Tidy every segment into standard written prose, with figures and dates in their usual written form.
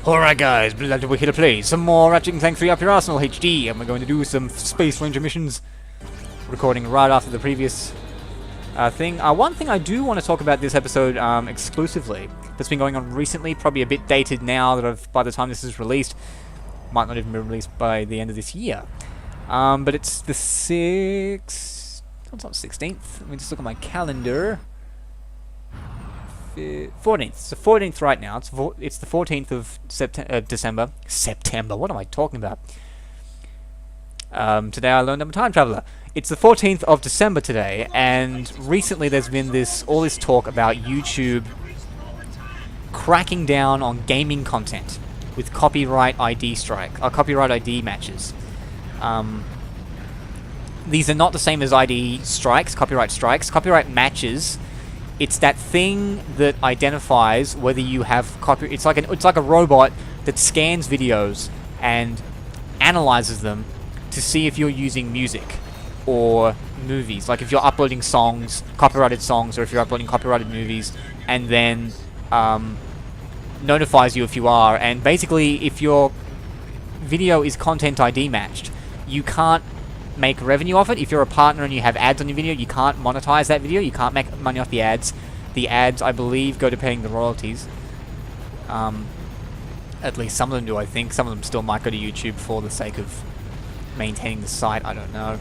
Alright guys, we're here to play some more Ratchet and Clank 3 Up Your Arsenal HD, and we're going to do some Space Ranger missions. Recording right after the previous thing. One thing I do want to talk about this episode exclusively, that's been going on recently, probably a bit dated now, that by the time this is released, might not even be released by the end of this year. But it's the 6th, it's not 16th, let me just look at my calendar. 14th. It's the 14th right now. It's the 14th of December. September. What am I talking about? Today I learned I'm a time traveler. It's the 14th of December today, and recently there's been all this talk about YouTube cracking down on gaming content with copyright ID copyright ID matches. These are not the same as ID strikes, copyright strikes. Copyright matches. It's that thing that identifies whether you have copyright. It's like a robot that scans videos and analyzes them to see if you're using music or movies. Like if you're uploading songs, copyrighted songs, or if you're uploading copyrighted movies, and then notifies you if you are. And basically, if your video is content ID matched, you can't make revenue off it. If you're a partner and you have ads on your video, you can't monetize that video. You can't make money off the ads. The ads, I believe, go to paying the royalties. At least some of them do, I think. Some of them still might go to YouTube for the sake of maintaining the site. I don't know.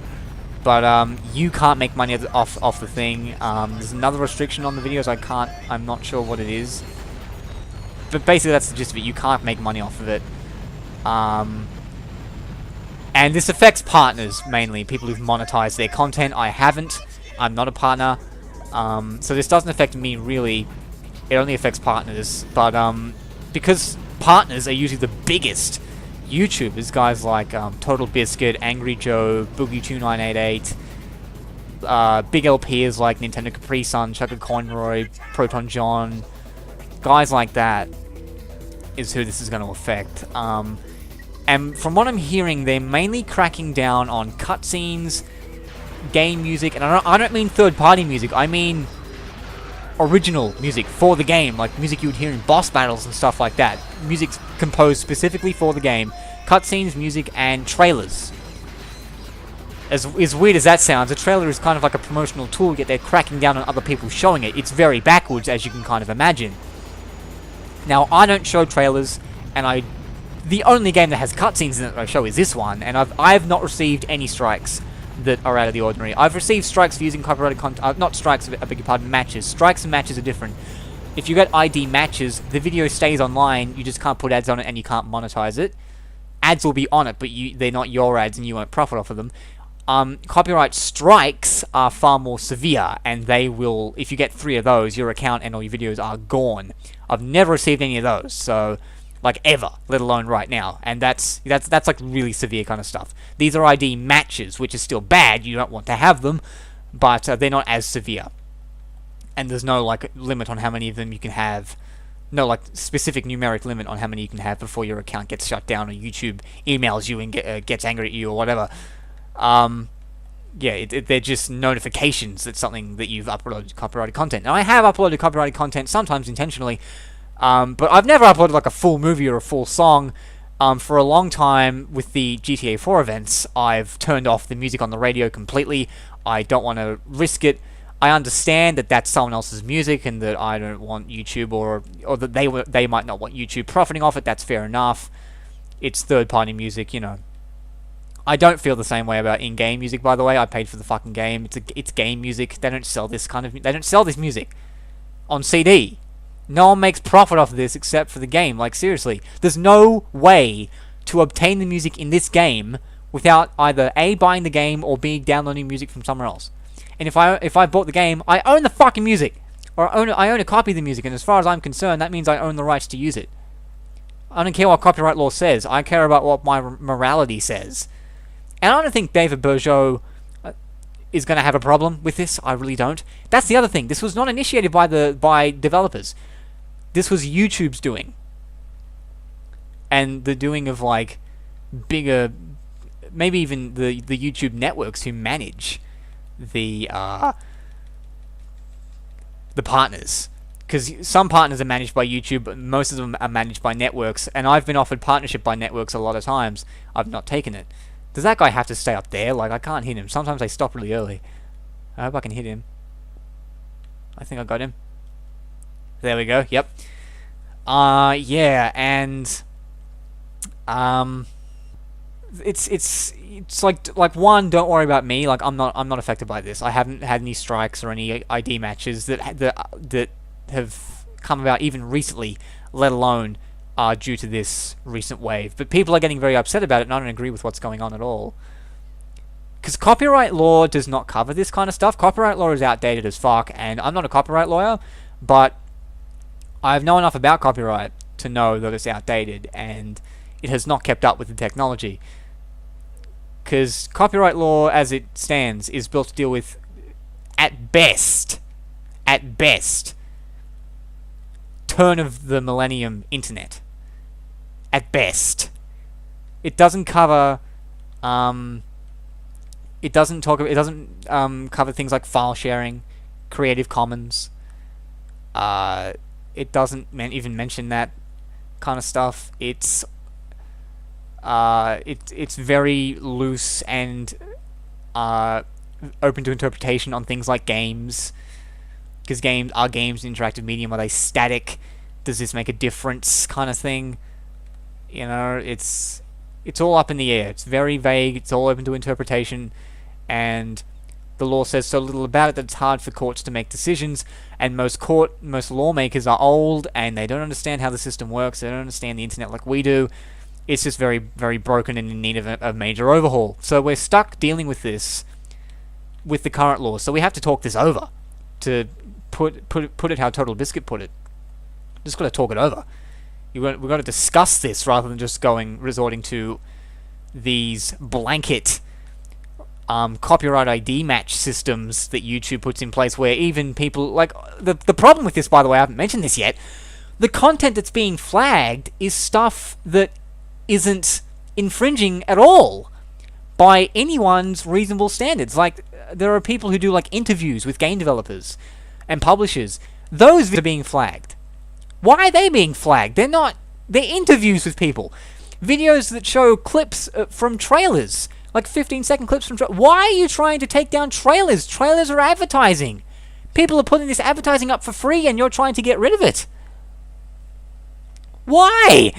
But you can't make money off the thing. There's another restriction on the videos. I'm not sure what it is. But basically, that's the gist of it. You can't make money off of it. And this affects partners, mainly. People who've monetized their content. I haven't. I'm not a partner. So this doesn't affect me, really. It only affects partners. But, because partners are usually the biggest YouTubers, guys like Total Biscuit, Angry Joe, Boogie2988, big LPs like Nintendo Capri Sun, Chucker Conroy, Proton John, guys like that is who this is going to affect. And from what I'm hearing, they're mainly cracking down on cutscenes, game music, and I don't mean third-party music, I mean original music for the game, like music you would hear in boss battles and stuff like that. Music composed specifically for the game. Cutscenes, music, and trailers. As weird as that sounds, a trailer is kind of like a promotional tool, yet they're cracking down on other people showing it. It's very backwards, as you can kind of imagine. Now, I don't show trailers, and the only game that has cutscenes in it that I show is this one, and I've not received any strikes that are out of the ordinary. I've received strikes for using copyrighted content, not strikes, I beg your pardon, matches. Strikes and matches are different. If you get ID matches, the video stays online, you just can't put ads on it and you can't monetize it. Ads will be on it, but they're not your ads and you won't profit off of them. Copyright strikes are far more severe, and they will, if you get 3 of those, your account and all your videos are gone. I've never received any of those, so like ever, let alone right now, and that's like really severe kind of stuff. These are ID matches, which is still bad. You don't want to have them, but they're not as severe. And there's no like limit on how many of them you can have. No like specific numeric limit on how many you can have before your account gets shut down or YouTube emails you and gets angry at you or whatever. Yeah, they're just notifications that something that you've uploaded copyrighted content. Now I have uploaded copyrighted content sometimes intentionally. But I've never uploaded like a full movie or a full song. For a long time with the GTA 4 events, I've turned off the music on the radio completely. I don't want to risk it. I understand that that's someone else's music and that I don't want YouTube or that they might not want YouTube profiting off it. That's fair enough. It's third-party music, you know. I don't feel the same way about in-game music, by the way. I paid for the fucking game. It's game music. They don't sell this music on CD. No one makes profit off of this except for the game. Like, seriously. There's no way to obtain the music in this game without either A, buying the game, or B, downloading music from somewhere else. And if I bought the game, I own the fucking music. Or I own a copy of the music, and as far as I'm concerned, that means I own the rights to use it. I don't care what copyright law says. I care about what my morality says. And I don't think David Bergeau is going to have a problem with this. I really don't. That's the other thing. This was not initiated by developers. This was YouTube's doing. And the doing of, like, bigger, maybe even the YouTube networks who manage the partners. because some partners are managed by YouTube, but most of them are managed by networks, and I've been offered partnership by networks a lot of times. I've not taken it. Does that guy have to stay up there? Like, I can't hit him. Sometimes they stop really early. I hope I can hit him. I think I got him. There we go. Yep. Yeah, and it's like one, don't worry about me. Like, I'm not affected by this. I haven't had any strikes or any ID matches that have come about even recently, let alone due to this recent wave. But people are getting very upset about it, and I don't agree with what's going on at all. Because copyright law does not cover this kind of stuff. Copyright law is outdated as fuck, and I'm not a copyright lawyer, but I know enough about copyright to know that it's outdated, and it has not kept up with the technology. Because copyright law, as it stands, is built to deal with, at best, turn of the millennium internet. At best. It doesn't cover, it doesn't cover things like file sharing, Creative Commons. It doesn't even mention that kind of stuff. It's very loose and open to interpretation on things like games. Because games an interactive medium? Are they static? Does this make a difference? Kind of thing. You know, it's all up in the air. It's very vague. It's all open to interpretation, and the law says so little about it that it's hard for courts to make decisions. And most lawmakers are old, and they don't understand how the system works. They don't understand the internet like we do. It's just very, very broken and in need of a major overhaul. So we're stuck dealing with this with the current law. So we have to talk this over. To put it how Total Biscuit put it. Just got to talk it over. We've got to discuss this rather than just resorting to these blanket copyright ID match systems that YouTube puts in place, where even people like the problem with this, by the way, I haven't mentioned this yet. The content that's being flagged is stuff that isn't infringing at all by anyone's reasonable standards. Like, there are people who do like interviews with game developers and publishers. Those are being flagged. Why are they being flagged? They're not. They're interviews with people. Videos that show clips from trailers. Like 15-second clips from trailers. Why are you trying to take down trailers? Trailers are advertising. People are putting this advertising up for free, and you're trying to get rid of it. Why?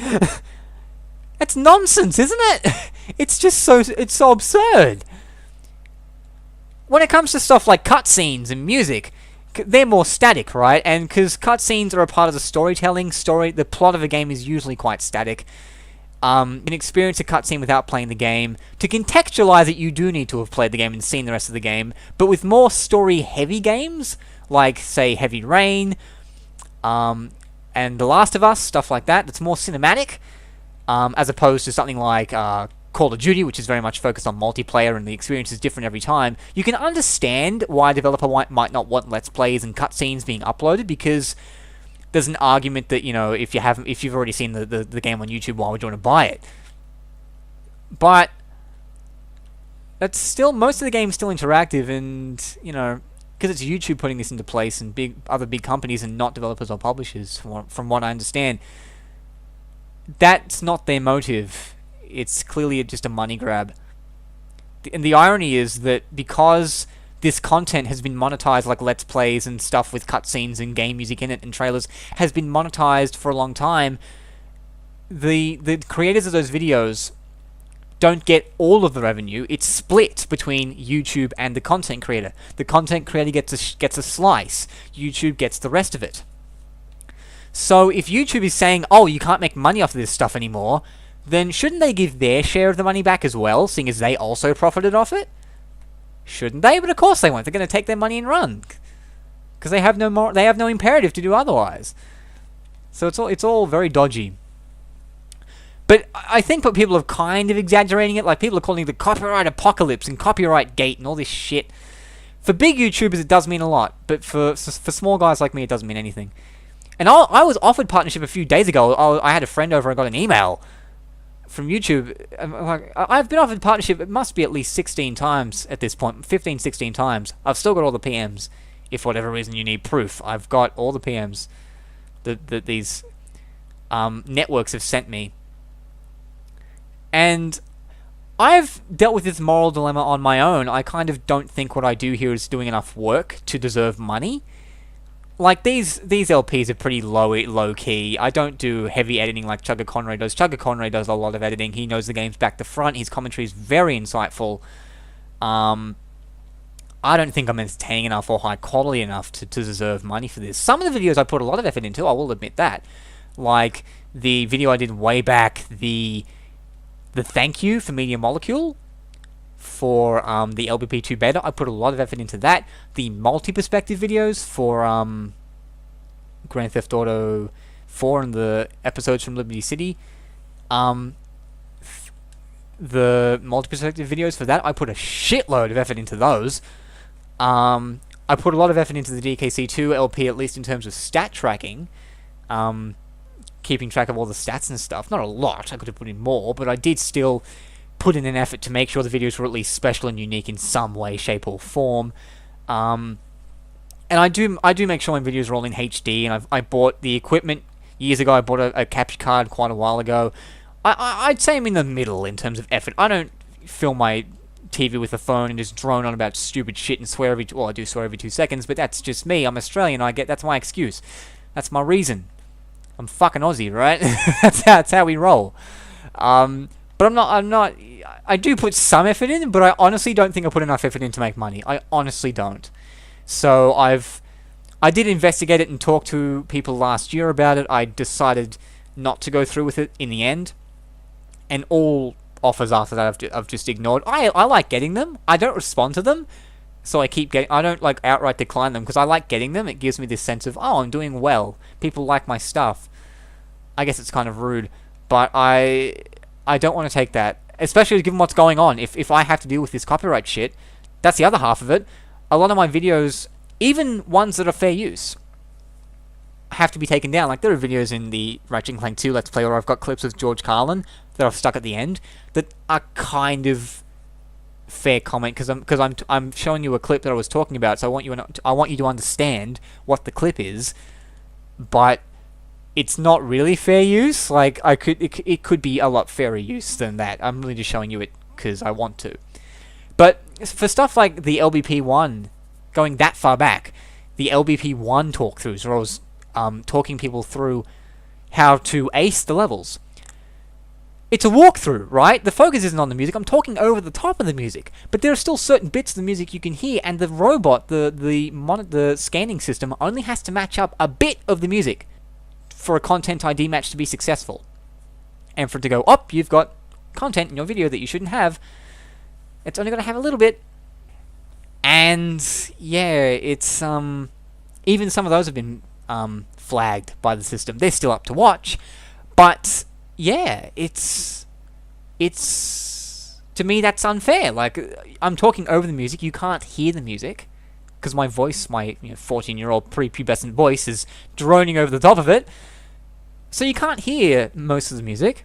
That's nonsense, isn't it? It's so absurd. When it comes to stuff like cutscenes and music, they're more static, right? And because cutscenes are a part of the storytelling, the plot of a game is usually quite static. You can experience a cutscene without playing the game. To contextualize it, you do need to have played the game and seen the rest of the game. But with more story-heavy games, like, say, Heavy Rain, and The Last of Us, stuff like that, that's more cinematic, as opposed to something like Call of Duty, which is very much focused on multiplayer, and the experience is different every time. You can understand why a developer might not want Let's Plays and cutscenes being uploaded, because there's an argument that, you know, if you've already seen the game on YouTube, why would you want to buy it? But that's still, most of the game is still interactive, and, you know, because it's YouTube putting this into place, and other big companies, and not developers or publishers, from what I understand, that's not their motive. It's clearly just a money grab. And the irony is that because this content has been monetized, like Let's Plays and stuff with cutscenes and game music in it and trailers, has been monetized for a long time, the creators of those videos don't get all of the revenue. It's split between YouTube and the content creator. The content creator gets a slice. YouTube gets the rest of it. So if YouTube is saying, oh, you can't make money off of this stuff anymore, then shouldn't they give their share of the money back as well, seeing as they also profited off it? Shouldn't they? But of course they won't. They're going to take their money and run, because they have no imperative to do otherwise. So it's all very dodgy. But I think that people are kind of exaggerating it. Like, people are calling it the copyright apocalypse and copyright gate and all this shit. For big YouTubers, it does mean a lot, but for small guys like me, it doesn't mean anything. And I was offered partnership a few days ago. I had a friend over and got an email from YouTube. I've been offered partnership, it must be at least 16 times at this point. 15, 16 times. I've still got all the PMs. If for whatever reason you need proof, I've got all the PMs. that these networks have sent me. And I've dealt with this moral dilemma on my own. I kind of don't think what I do here is doing enough work to deserve money. Like, these LPs are pretty low key. I don't do heavy editing like Chugga Conroy does. Chugga Conroy does a lot of editing. He knows the games back to front. His commentary is very insightful. I don't think I'm entertaining enough or high quality enough to deserve money for this. Some of the videos I put a lot of effort into, I will admit that. Like the video I did way back, the thank you for Media Molecule for the LBP2 beta, I put a lot of effort into that. The multi-perspective videos for Grand Theft Auto 4 and the episodes from Liberty City, the multi-perspective videos for that, I put a shitload of effort into those. I put a lot of effort into the DKC2 LP, at least in terms of stat tracking, keeping track of all the stats and stuff. Not a lot, I could have put in more, but I did still put in an effort to make sure the videos were at least special and unique in some way, shape, or form. And I do make sure my videos are all in HD, and I bought the equipment years ago. I bought a capture card quite a while ago. I'd say I'm in the middle in terms of effort. I don't film my TV with a phone and just drone on about stupid shit and swear well, I do swear every 2 seconds, but that's just me. I'm Australian. That's my excuse. That's my reason. I'm fucking Aussie, right? that's how we roll. But I'm not. I do put some effort in, but I honestly don't think I put enough effort in to make money. I honestly don't. So I did investigate it and talk to people last year about it. I decided not to go through with it in the end. And all offers after that I've just ignored. I like getting them. I don't respond to them, so I don't like outright decline them because I like getting them. It gives me this sense of, oh, I'm doing well. People like my stuff. I guess it's kind of rude, but I don't want to take that, especially given what's going on. If I have to deal with this copyright shit, that's the other half of it. A lot of my videos, even ones that are fair use, have to be taken down. Like, there are videos in the Ratchet and Clank 2 Let's Play where I've got clips of George Carlin that I've stuck at the end that are kind of fair comment because I'm showing you a clip that I was talking about, so I want you to understand what the clip is, but it's not really fair use. Like, it could be a lot fairer use than that. I'm really just showing you it because I want to. But for stuff like the LBP1, going that far back, the LBP1 talkthroughs where I was talking people through how to ace the levels. It's a walkthrough, right? The focus isn't on the music. I'm talking over the top of the music, but there are still certain bits of the music you can hear, and the robot, the scanning system, only has to match up a bit of the music for a content ID match to be successful, and for it to go, oh, you've got content in your video that you shouldn't have. It's only going to have a little bit, and yeah, it's even some of those have been flagged by the system. They're still up to watch, but yeah, it's to me that's unfair. Like, I'm talking over the music, you can't hear the music because my voice, my 14-year-old prepubescent voice, is droning over the top of it, so you can't hear most of the music.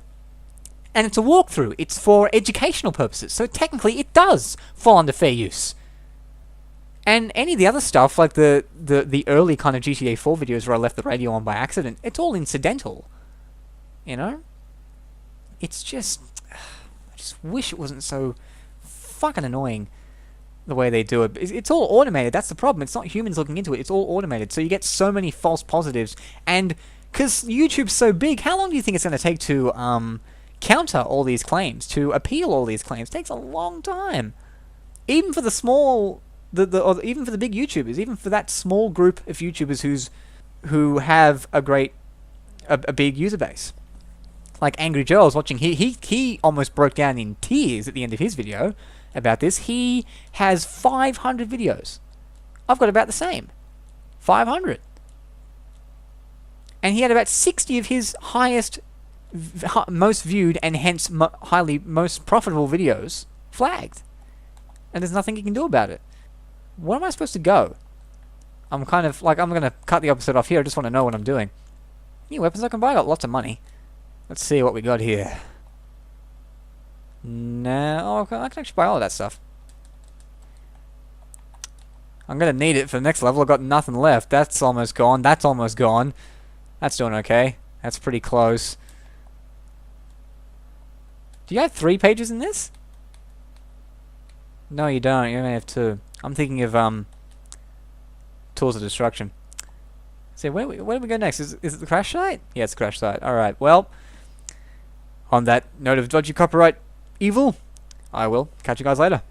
And it's a walkthrough. It's for educational purposes, so technically it does fall under fair use. And any of the other stuff, like the early kind of GTA 4 videos where I left the radio on by accident, it's all incidental. You know? It's just... I just wish it wasn't so fucking annoying the way they do it. It's all automated, that's the problem. It's not humans looking into it, it's all automated. So you get so many false positives. And because YouTube's so big, how long do you think it's going to take to counter all these claims, to appeal all these claims? It takes a long time. Even for the small... or even for the big YouTubers, even for that small group of YouTubers who have a big user base. Like Angry Joe, I was watching, he almost broke down in tears at the end of his video about this. He has 500 videos. I've got about the same. 500. And he had about 60 of his highest, most viewed, and hence most profitable videos flagged. And there's nothing you can do about it. Where am I supposed to go? I'm kind of like, I'm going to cut the episode off here. I just want to know what I'm doing. New weapons I can buy. I got lots of money. Let's see what we got here. No, I can actually buy all of that stuff. I'm going to need it for the next level. I've got nothing left. That's almost gone. That's almost gone. That's doing okay. That's pretty close. Do you have 3 pages in this? No, you don't. You only have 2. I'm thinking of Tools of Destruction. So where do we go next? Is it the crash site? Yeah, it's the crash site. Alright, well, on that note of dodgy copyright evil, I will catch you guys later.